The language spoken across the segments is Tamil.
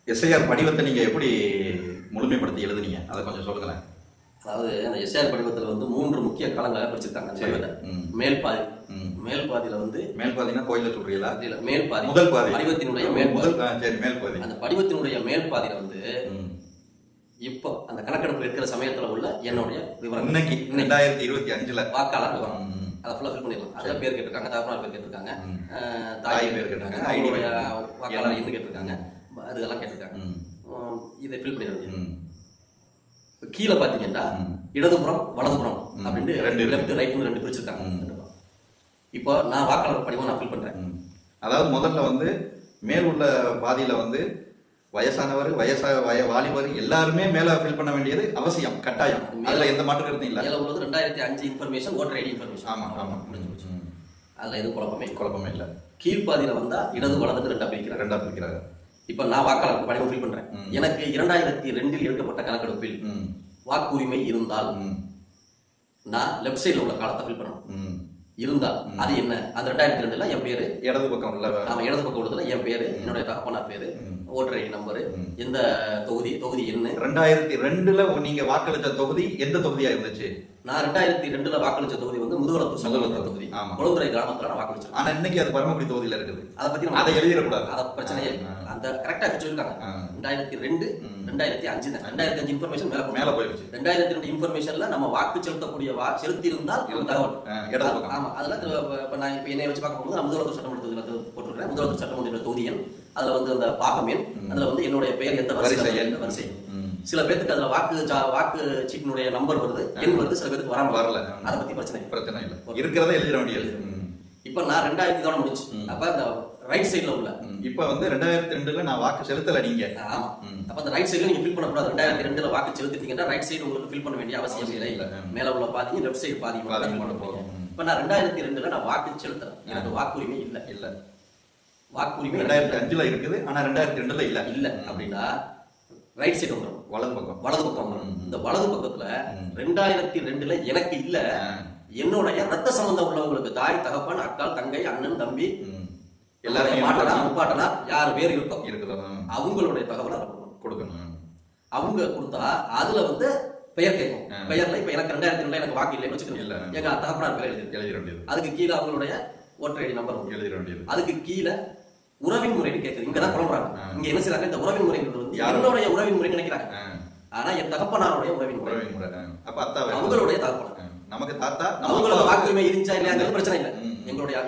எஸ்ஐஆர் படிவத்தை நீங்க எப்படி முழுமைப்படுத்தி எழுதுனீங்க அதை கொஞ்சம் சொல்லுங்களேன். அதாவது அந்த எஸ்ஐஆர் படிவத்தில் வந்து 3 முக்கிய காலங்களாக பிரிச்சிருக்காங்க. மேல் பாதி, மேல் பாதியில வந்து மேல் பாதினா கோயில சொல்றீங்களா? இல்ல, மேல் பாதி, முதல் பாதி, படிவத்தினுடைய மேல் முதல். சரி, மேல் பாதி. அந்த படிவத்தினுடைய மேல் பாதியில வந்து இப்போ அந்த கணக்கெடுப்பு இருக்கிற சமயத்துல உள்ள என்னுடைய விவரம், இன்னைக்கு 2025ல வாக்காளர் விவரம், அதை ஃபுல்லா ஃபில் பண்ணிடலாம். அதில் பேர் கேட்டிருக்காங்க, தகவல் பேர் கேட்டிருக்காங்க, தாய் பேர் கேட்டிருக்காங்க, அவங்களுடைய வாக்காளர் எண்ணு கேட்டிருக்காங்க, அதெல்லாம் கேட்டிருக்காங்க. இதை ஃபில் பண்ணிடுறோம். கீழே பார்த்தீங்கன்னா இடதுபுறம் வலதுபுறம் அப்படின்னு லெஃப்ட் ரைட்னு 2 பிரிச்சிருக்காங்க. இப்போ நான் வாக்காளர் படிவம் நான் ஃபில் பண்றேன். அதாவது முதல்ல வந்து மேல் உள்ள பாதியில வந்து வயசானவர், வாலிபர் எல்லாருமே மேல ஃபில் பண்ண வேண்டியது அவசியம், கட்டாயம். அதுல எந்த மாற்று கருத்தும் இல்ல. மேல உள்ளது 2005 இன்ஃபர்மேஷன், ஓட்டர் ஐடி இன்ஃபர்மேஷன். ஆமா ஆமா, அதுல எதுவும் குழப்பமே இல்ல. கீழ்பாதியில வந்தா இடது வலது 2 பிரிக்கிறாங்க. இப்ப நான் வாக்காளர் படிவம் ஃபில் பண்றேன். எனக்கு 2002 எடுக்கப்பட்ட கணக்கெடுப்பில் வாக்குரிமை இருந்தால் நான் லெஃப்ட் சைடுல உள்ள காலத்தை ஃபில் பண்ணணும். இருந்தால் அது என்ன, அந்த 2002ல என் பேரு இடது பக்கம் உள்ள, இடது பக்கம் உள்ளதுல என் பேரு, என்னுடைய தகப்பனார் பேரு, ஓட்டர் ஐடி நம்பரு, எந்த தொகுதி என்ன. 2002ல நீங்க வாக்களித்த தொகுதி எந்த தொகுதியா இருந்துச்சு? நான் 2002ல வாக்களிச்ச தொகுதி வந்து முதுகுளத்தூர் தொகுதி, குளந்துறை கிராமத்துல நான் வாக்களிச்சேன். ஆனா இன்னைக்கு அது பரமக்குடி தொகுதியில இருக்குது. அதை பத்தி அதை எழுதிடக்கூடாது, அத பிரச்சனையே. அந்த கரெக்டா சொல்லிருக்காங்க. 2002 2005 2005 இன்ஃபர்மேஷன் மேல போயிடுச்சு. 2002 இன்ஃபர்மேஷன்ல நம்ம வாக்கு செலுத்தக்கூடிய செலுத்தி இருந்தால் தகவல். ஆமா, அதெல்லாம் இப்ப நான் இப்ப என்னைய வச்சு பார்க்க போகும்போது நான் முதல்வர் சட்டமன்ற தொகுதியில போட்டுருக்கேன். முதல்வர் சட்டமன்ற தொகுதி எண், அதுல வந்து அந்த பாகம் எண், அதுல வந்து என்னுடைய பெயர் எந்த வரிசை. சில பேருக்கு அதுல வாக்கு சீட்டினுடைய நம்பர் வருது, எண் வருது, சில பேருக்கு வரல. அதை பத்தி பிரச்சனை இல்ல, இருக்கிறத எழுதிட வேண்டியது. இப்ப நான் 2000 முடிச்சு. அப்ப அந்த ரைட் சைடுல உள்ள இப்ப வந்து 2002ல நான் வாக்கு செலுத்தல நீங்க. ஆமா, அப்ப அந்த ரைட் சைடுல நீங்க ஃபில் பண்ண கூடாது. 2002ல வாக்கு செலுத்திட்டீங்கன்னா ரைட் சைடு உங்களுக்கு ஃபில் பண்ண வேண்டிய அவசியம் இல்லை. மேல உள்ள பாதி, லெஃப்ட் சைடு பாதி பண்ண போறோம். இப்ப நான் 2002ல நான் வாக்கு செலுத்துறேன். எனக்கு வாக்குரிமை இல்ல. வாக்குரிமை 2005ல இருக்குது, ஆனா 2002ல இல்ல அப்படின்னா ரைட் சைடு வந்துடும், வலது பக்கம் வந்துடும். இந்த வலது பக்கத்துல 2002ல எனக்கு இல்ல, என்னுடைய ரத்த சம்பந்தம் உள்ளவங்களுக்கு, தாய் தகப்பன், அக்கால் தங்கை, அண்ணன் தம்பி, எல்லாரும் முப்பாட்டனா யார் பேர் இருக்குது அவங்களுடைய தகவலை கொடுக்கணும். அவங்க கொடுத்தா அதுல வந்து பெயர் கேட்கும். பெயர்ல இப்ப எனக்கு 2002 எனக்கு வாக்கு இல்லைன்னு வச்சுக்கணும், எங்க தகப்பனார் பேர் எழுதிட வேண்டியது. அதுக்கு கீழே அவங்களுடைய ஓட்டர் ஐடி நம்பர் எழுதிட வேண்டியது. அதுக்கு கீழே உறவின் முறைன்னு கேட்குது. இங்கதான் குழம்புறாங்க. இங்க என்ன செய்யறாங்க, இந்த உறவின் முறைங்கிறது வந்து யாருடைய உறவின் முறை நினைக்கிறாங்க. ஆனா என் தகப்பனாருடைய உறவின் முறை. அப்ப அத்தா அவங்களுடைய தகப்பனார், நமக்கு தாத்தா, அவங்களோட வாக்குரிமை இருந்துச்சா இல்லையாங்கிறது பிரச்சனை இல்லை.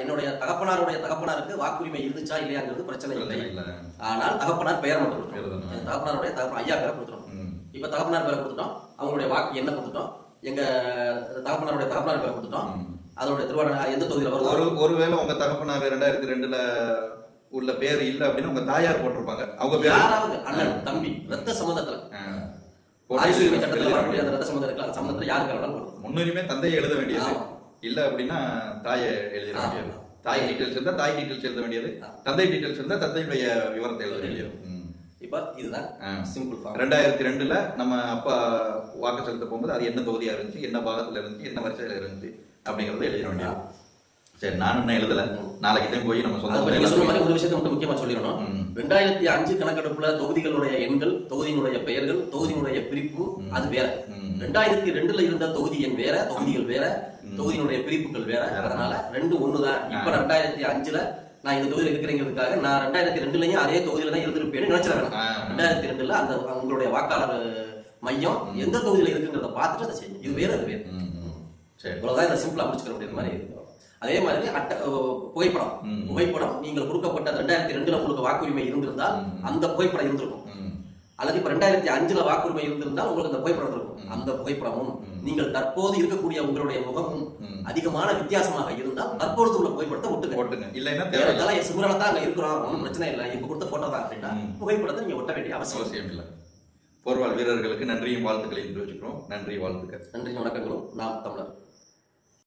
என்னுடைய தகப்பனாருக்கு வாக்குரிமை இருந்துச்சா இல்லையாங்கிறது பிரச்சனை இல்லை. ஆனால் தகப்பனார் பெயர் மட்டும் தகப்பனாருடைய ஐயா பேரை கொடுத்துட்டோம். இப்ப தகப்பனார் பேரை கொடுத்துட்டோம், அவங்களுடைய வாக்கு என்ன கொடுத்துட்டோம், எங்க தகப்பனாருடைய தகப்பனார் பேரை கொடுத்துட்டோம். அதோட திருவாரூர் எந்த தொகுதியில வரும். ஒருவேளை உங்க தகப்பனார் 2002ல உள்ள பேர் இல்ல அப்படின்னு உங்க தாயார் போட்டிருப்பாங்க. அவங்க பேர் யாராவது அண்ணன் தம்பி ரத்த சம்பந்தத்துல சட்டத்துல வரக்கூடிய அந்த ரத்த சம்பந்தத்துல யாருக்கு வேணாலும் முன்னுரிமை தந்தையை எழுத வேண்டியது. இல்ல அப்படின்னா தாயை எழுத வேண்டியது. தாய் டீட்டெயில்ஸ் இருந்தா தாய் டீட்டெயில்ஸ் எழுத வேண்டியது, தந்தை டீட்டெயில்ஸ் இருந்தா தந்தையுடைய விவரத்தை எழுத வேண்டியது. இப்ப இதுதான் சிம்பிள் ஃபார்ம். 2002ல நம்ம அப்பா வாக்கு செலுத்த போகும்போது அது என்ன தொகுதியா இருந்துச்சு, என்ன பாகத்துல இருந்துச்சு, என்ன வரிசையில இருந்துச்சு அப்படிங்கறத எழுத வேண்டியது. சரி, நானும் என்ன எழுதல, நாளைக்கு தான் போய் நம்ம சொந்த ஒரு விஷயத்தை மட்டும் முக்கியமா சொல்லிடணும். 2005 கணக்கெடுப்புல தொகுதிகளுடைய எண்கள், தொகுதியினுடைய பெயர்கள், தொகுதியினுடைய பிரிப்பு அது வேற. 2002ல இருந்த தொகுதி எண் வேற, தொகுதிகள் வேற, தொகுதியினுடைய பிரிப்புகள் வேற. அதனால 2 ஒண்ணுதான். இப்ப 2005ல நான் இந்த தொகுதியில் இருக்கிறேங்கிறதுக்காக நான் 2002லயும் அதே தொகுதியில தான் இருந்திருப்பேன்னு நினைச்சிருக்கேன். 2002ல அந்த உங்களுடைய வாக்காளர் மையம் எந்த தொகுதியில இருக்குங்கிறத பார்த்துட்டு அதை செய்யும். இது வேற, அது வேறு. இவ்வளவுதான் இதை சிம்பிளா முடிச்சுக்கிற முடியாத மாதிரி இருக்கு. அதே மாதிரி புகைப்படம் நீங்கள் கொடுக்கப்பட்ட 2002ல உங்களுக்கு வாக்குரிமை இருந்திருந்தால் அந்த புகைப்படம் இருந்திருக்கும். அல்லது இப்ப 2005ல வாக்குரிமை இருந்திருந்தால் உங்களுக்கு அந்த புகைப்படம் இருக்கும். அந்த புகைப்படமும் நீங்கள் தற்போது இருக்கக்கூடிய உங்களுடைய முகமும் அதிகமான வித்தியாசமாக இருந்தால் தற்பொழுது உள்ள புகைப்படத்தை ஒட்டுங்க. இல்லைன்னா சிமுறல தான் அங்க இருக்கிறோம், ஒன்றும் பிரச்சனை இல்லை, இப்ப கொடுத்த போட்டோ தான் அப்படின்னா புகைப்படத்தை நீங்க ஒட்ட வேண்டிய அவசியம் இல்லை. போர்வால் வீரர்களுக்கு நன்றியும் வாழ்த்துக்களையும் தெரிவிச்சுக்கிறோம். நன்றி, வாழ்த்துக்கள். நன்றி, வணக்கங்களும். நாம் தமிழர்.